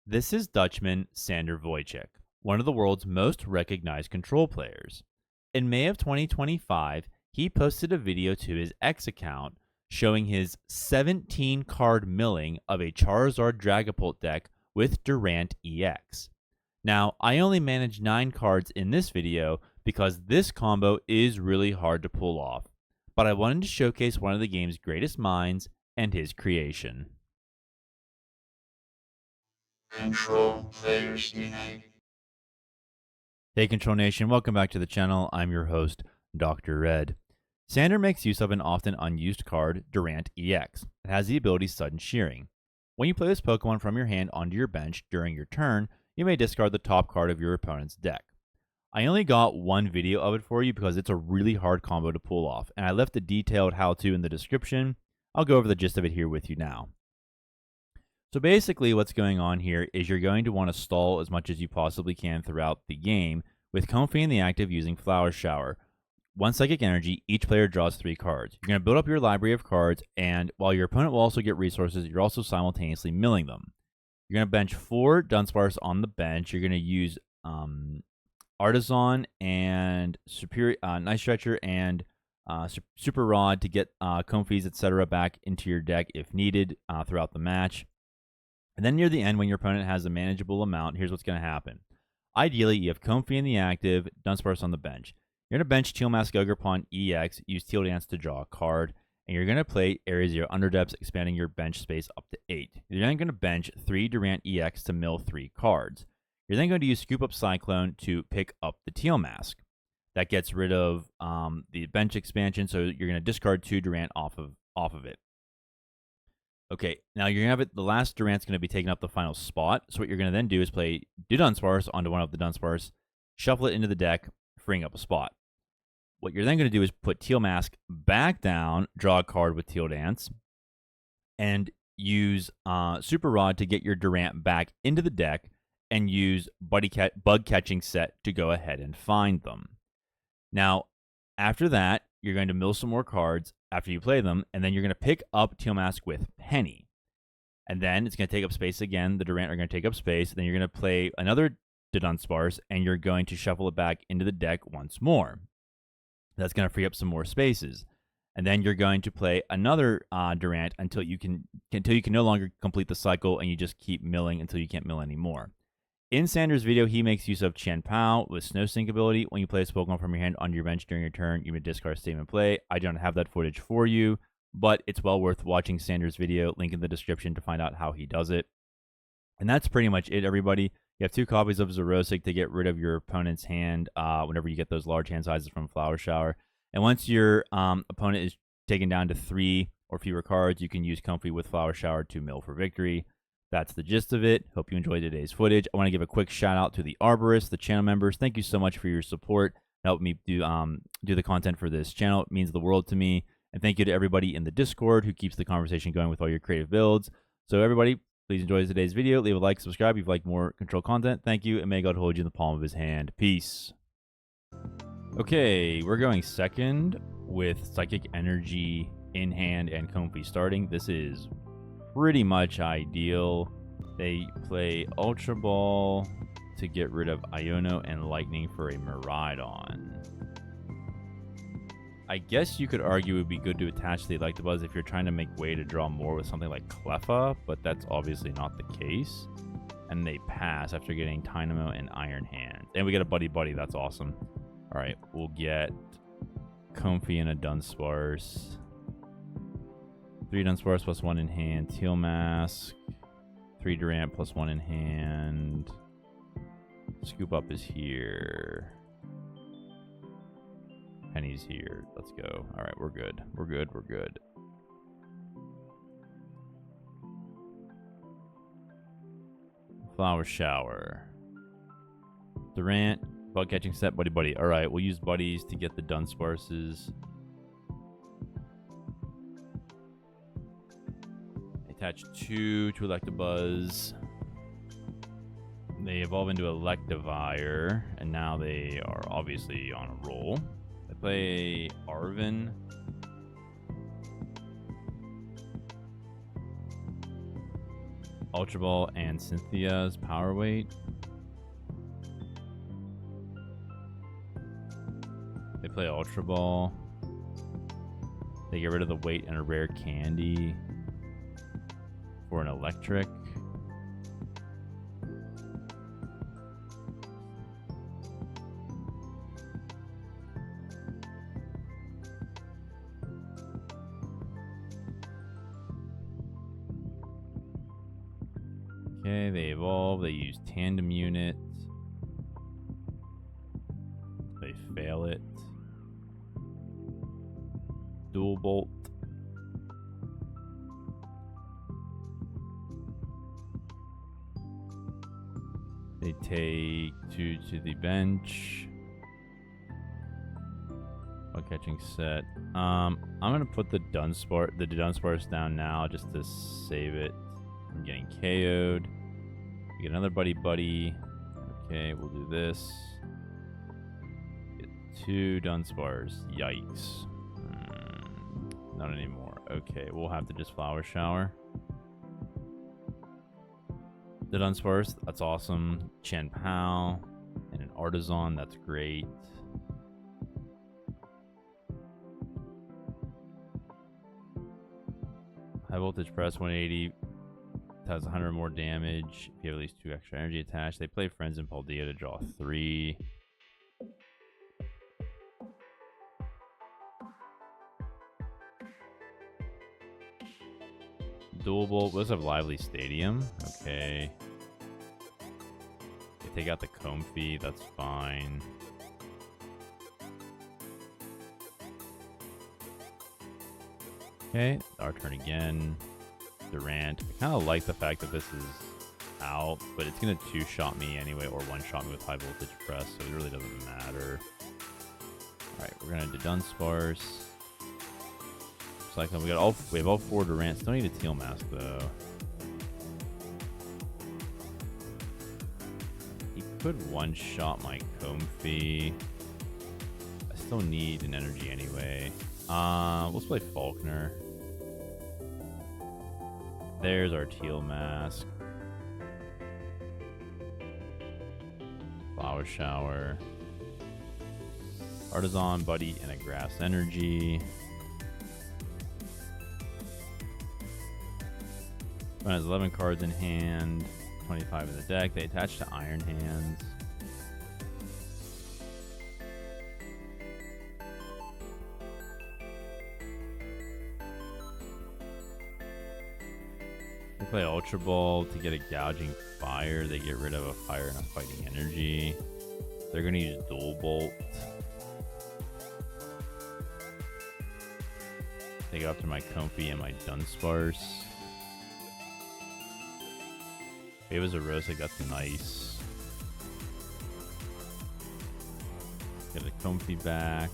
This is Dutchman Sander Wojcik, one of the world's most recognized control players. In May of 2025, he posted a video to his X account showing his 17-card milling of a Charizard Dragapult deck with Durant EX. Now, I only managed 9 cards in this video because this combo is really hard to pull off, but I wanted to showcase one of the game's greatest minds and his creation. Control Players Unite. Hey Control Nation, welcome back to the channel. I'm your host, Dr. Red. Sander makes use of an often unused card, Durant EX. It has the ability Sudden Shearing. When you play this Pokemon from your hand onto your bench during your turn, you may discard the top card of your opponent's deck. I only got one video of it for you because it's a really hard combo to pull off, and I left a detailed how-to in the description. I'll go over the gist of it here with you now. So basically what's going on here is you're going to want to stall as much as you possibly can throughout the game with Comfey in the active using Flower Shower. One Psychic Energy, each player draws 3 cards. You're going to build up your library of cards, and while your opponent will also get resources, you're also simultaneously milling them. You're going to bench 4 Dunsparce on the bench. You're going to use Artisan and Night Stretcher and Super Rod to get Comfeys, etc. back into your deck if needed throughout the match. And then near the end, when your opponent has a manageable amount, here's what's going to happen. Ideally, you have Comfey in the active, Dunsparce on the bench. You're going to bench Teal Mask Ogerpon EX, use Teal Dance to draw a card, and you're going to play Area Zero Underdepths, expanding your bench space up to 8. You're then going to bench 3 Durant EX to mill 3 cards. You're then going to use Scoop Up Cyclone to pick up the Teal Mask. That gets rid of the bench expansion, so you're going to discard 2 Durant off of it. Okay, now you're going to have it, the last Durant's going to be taking up the final spot. So what you're going to then do is play Dudunsparce onto one of the Dunsparce, shuffle it into the deck, freeing up a spot. What you're then going to do is put Teal Mask back down, draw a card with Teal Dance, and use Super Rod to get your Durant back into the deck, and use Bug Catching Set to go ahead and find them. Now, after that, you're going to mill some more cards after you play them, and then you're going to pick up Teal Mask with Penny. And then it's going to take up space again. The Durant are going to take up space. Then you're going to play another Dudunsparce, and you're going to shuffle it back into the deck once more. That's going to free up some more spaces. And then you're going to play another Durant until you can no longer complete the cycle, and you just keep milling until you can't mill anymore. In Sander's video, he makes use of Chien-Pao with Snow Sink ability. When you play this Pokemon from your hand on your bench during your turn, you may discard statement play. I don't have that footage for you, but it's well worth watching Sander's video. Link in the description to find out how he does it. And that's pretty much it, everybody. You have 2 copies of Xerosic to get rid of your opponent's hand whenever you get those large hand sizes from Flower Shower. And once your opponent is taken down to 3 or fewer cards, you can use Comfey with Flower Shower to mill for victory. That's the gist of it. Hope you enjoyed today's footage. I want to give a quick shout out to the Arborists, the channel members. Thank you so much for your support and helping me do the content for this channel. It means the world to me. And thank you to everybody in the Discord who keeps the conversation going with all your creative builds. So everybody, please enjoy today's video. Leave a like, subscribe if you'd like more Control content. Thank you, and may God hold you in the palm of his hand. Peace. Okay, we're going second with Psychic Energy in hand and Comfey starting. This is pretty much ideal. They play Ultra Ball to get rid of Iono and Lightning for a Miraidon. I guess you could argue it would be good to attach the Electivire if you're trying to make way to draw more with something like Cleffa, but that's obviously not the case. And they pass after getting Dynamo and Iron Hand. And we get a Buddy Buddy, that's awesome. Alright, we'll get Comfey and a Dunsparce. 3 Dunsparce plus 1 in hand. Teal Mask. 3 Durant plus 1 in hand. Scoop Up is here. Penny's here. Let's go. Alright, we're good. We're good. We're good. Flower Shower. Durant. Bug Catching Set. Buddy Buddy. Alright, we'll use Buddies to get the Dunsparces. Attach 2 to Electivire. They evolve into Electivire, and now they are obviously on a roll. They play Arven. Ultra Ball and Cynthia's power weight. They play Ultra Ball. They get rid of the weight and a rare candy for an electric. Okay, they evolve. They use tandem units. They fail it. Dual bolt. They take 2 to the bench. While catching set. I'm gonna put the Dunsparce down now just to save it from getting KO'd. We get another buddy. Okay, we'll do this. Get 2 Dunsparces. Yikes. Not anymore. Okay, we'll have to just Flower Shower. The Dunsparce, that's awesome. Chien-Pao and an Artisan, that's great. High voltage press 180 has 100 more damage. If you have at least 2 extra energy attached, they play Friends and Paldea to draw 3. Dual Bolt. Let's have Lively Stadium. Okay. They take out the Comfey. That's fine. Okay. Our turn again. Durant. I kind of like the fact that this is out, but it's going to 2-shot me anyway, or 1-shot me with high voltage press, so it really doesn't matter. Alright, we're going to Dudunsparce. Cyclone. We have all 4 Durants. Don't need a Teal Mask though. He could 1-shot my Comfey. I still need an energy anyway. Let's play Faulkner. There's our Teal Mask. Flower Shower. Artisan, Buddy, and a Grass Energy. One has 11 cards in hand, 25 in the deck. They attach to Iron Hands. They play Ultra Ball to get a Gouging Fire. They get rid of a Fire and a Fighting Energy. They're going to use Dual Bolt. They go after my Comfey and my Dunsparce. It was a Rosic, that's nice. Get a Comfey back.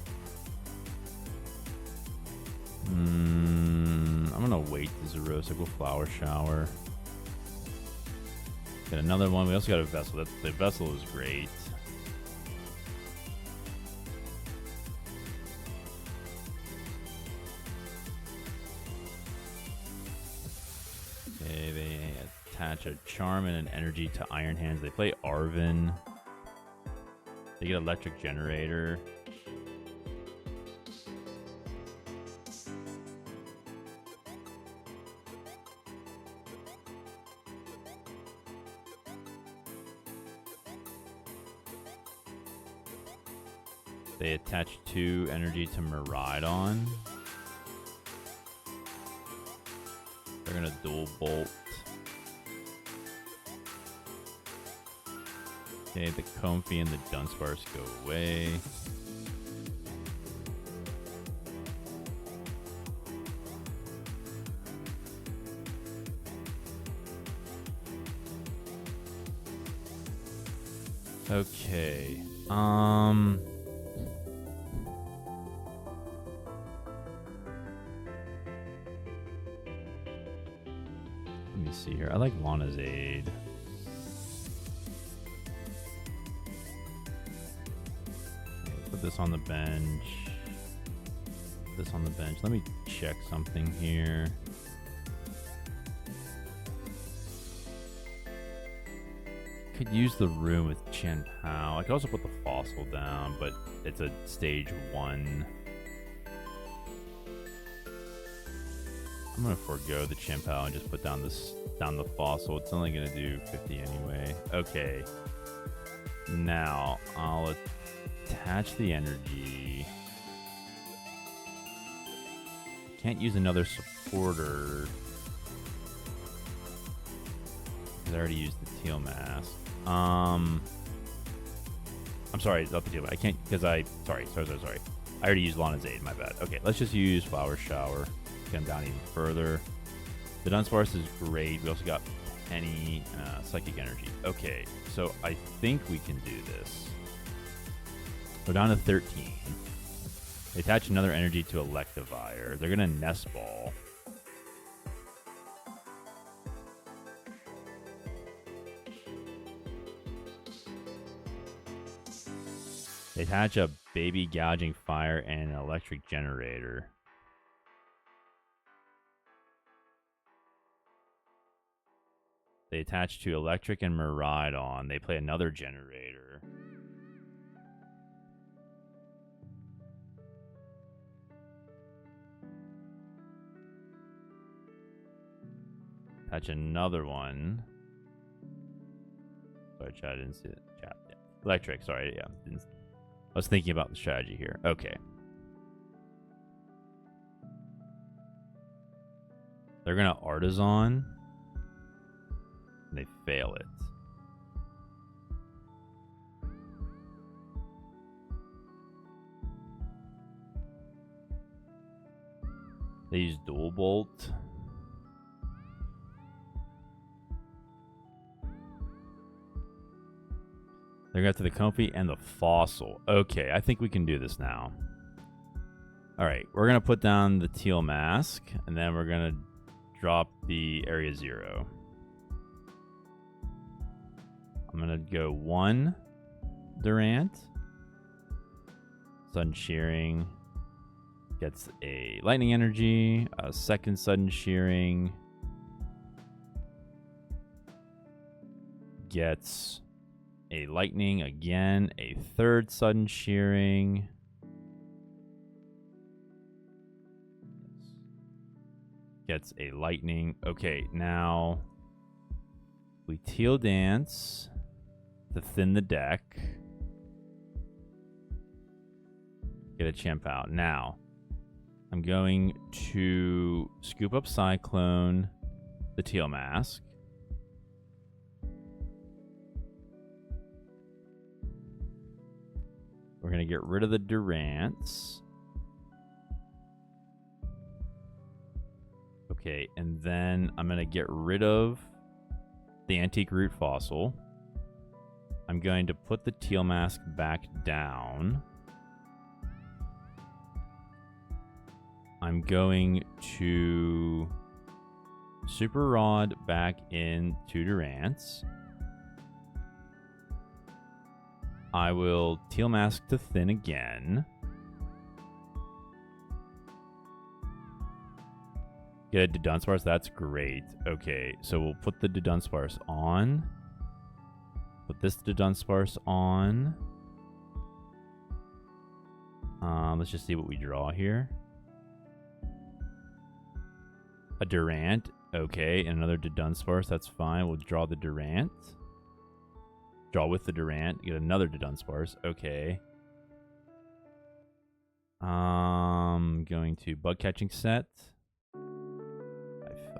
I'm gonna wait the Rosic with Flower Shower. Get another one. We also got a Vessel. The Vessel is great. Okay, they attach a Charm and an Energy to Iron Hands. They play Arven. They get Electric Generator. They attach 2 energy to Miraidon. They're gonna Dual Bolt. Okay, the Comfey and the Dunsparce go away. Okay. Let me see here. I like Lana's Aid. Okay, put this on the bench. Put this on the bench. Let me check something here. Could use the room with Chien-Pao. I could also put the fossil down, but it's a stage 1. I'm gonna forego the Chien-Pao and just put down the fossil. It's only gonna do 50 anyway. Okay. Now I'll attach the energy. Can't use another supporter because I already used the Teal Mask. I'm sorry, not the Teal Mask. I can't because sorry. I already used Lana's Aid. My bad. Okay, let's just use Flower Shower. Get him down even further. The Dunsparce is great. We also got Penny, Psychic Energy. Okay, so I think we can do this. We're down to 13. They attach another energy to Electivire. They're gonna Nest Ball. They attach a Baby Gouging Fire and an Electric Generator. They attach to Electric and Miraidon. They play another Generator. Attach another one. Sorry, chat, I didn't see it. Chat. Yeah. Electric, sorry, yeah. I was thinking about the strategy here. Okay. They're gonna Artisan. And they fail it. They use Dual Bolt. They're going to the Comfey and the Fossil. Okay, I think we can do this now. Alright, we're going to put down the Teal Mask, and then we're going to drop the Area Zero. I'm going to go 1 Durant. Sudden Shearing. Gets a Lightning Energy. A second Sudden Shearing. Gets a Lightning again. A third Sudden Shearing. Gets a Lightning. Okay, now we Teal Dance to thin the deck. Get a Chien-Pao. Now, I'm going to scoop up Cyclone, the Teal Mask. We're going to get rid of the Durants. Okay, and then I'm going to get rid of the Antique Root Fossil. I'm going to put the Teal Mask back down. I'm going to Super Rod back into Durant's. I will Teal Mask to thin again. Get a Dudunsparce, that's great. Okay, so we'll put the Dudunsparce on. Put this Dudunsparce on. Let's just see what we draw here. A Durant, okay, and another Dudunsparce, that's fine. We'll draw the Durant. Draw with the Durant, get another Dudunsparce, okay. Going to Bug Catching Set.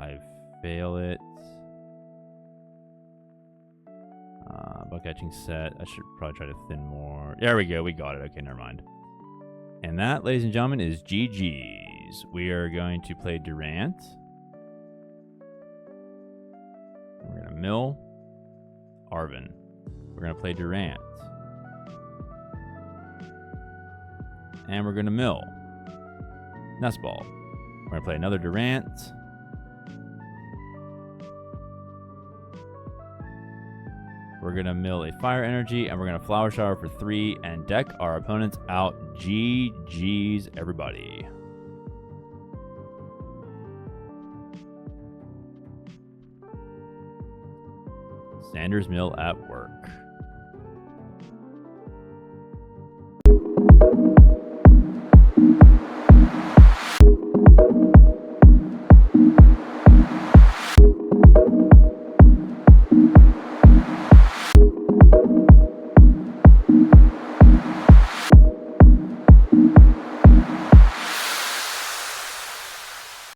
I fail it. Bug Catching Set, I should probably try to thin more. There we go, we got it, okay, never mind. And that, ladies and gentlemen, is GG's. We are going to play Durant. We're going to mill Arven. We're going to play Durant. And we're going to mill Nest Ball. We're going to play another Durant. We're going to mill a Fire Energy, and we're going to Flower Shower for 3 and deck our opponents out. GG's, everybody. Sanders Mill at work.